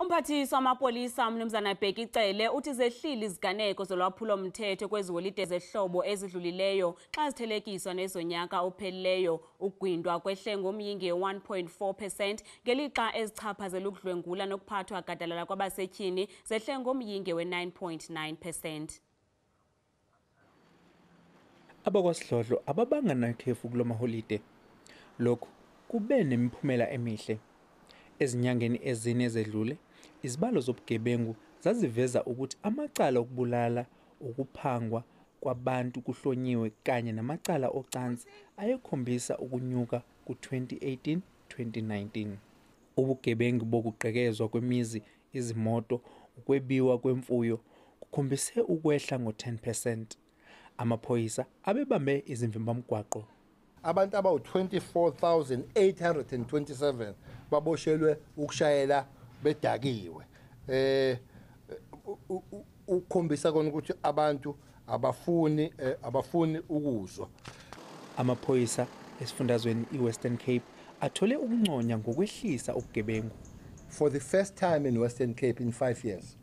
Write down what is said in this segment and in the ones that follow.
Umphathiswa wamapolisa umnumzana Bheki Cele uthi zehlile iziganeko zolwaphulomthetho kweziholide zehlobo ezidluleyo xa zithelekiswa nezonyaka ophelileyo. Ukugwintwa kwehle ngomyinge 1.4%, ngelixa ezichaphazela ukudlwengula nokuphathwa gadalala kwabasetyhini zehle ngomyinge we-9.9%. Abakwasidlodlo ababanga nakhefu kulo maholide. Lokhu kube nemiphumela emihle. Ezinyangeni ezine ezedlule, izibalo zobugebengu zaziveza ukuthi amacala okubulala, ukuphangwa kwabantu kuhlonyiwe kanye namacala ocansi ayekhombisa ukunyuka ku-2018-2019. Ubugebengu bokuqhekezwa kwemizi, izimoto, ukwebiwa kwemfuyo kukhombise ukwehla ngo-10%. Amaphoyisa abebambe izimvimbamgwaqo. Abantu abawu-24,827 baboshelwe ukushayela bedakiwe. Ukukhombisa kona ukuthi abantu abafuni ukuzwa. Amaphoyisa esifundazweni iWestern Cape athole ukunconya ngokwehlisa ubugebengu. For the first time in Western Cape in 5 years.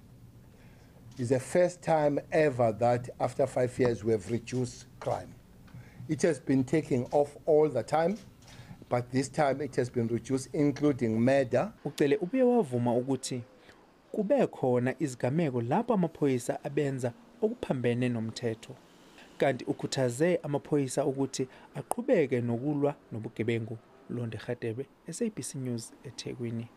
It's the first time ever that after 5 years we have reduced crime. It has been taking off all the time, but this time it has been reduced, including murder. Ucele ubuye wavuma ukuthi kube khona iziganeko lapho amaphoyisa abenza okuphambene nomthetho. Kanti ukhuthaze amaphoyisa ukuthi aqhubeke nokulwa nobugebengu. Londe Gadebe, SABC News eThekwini.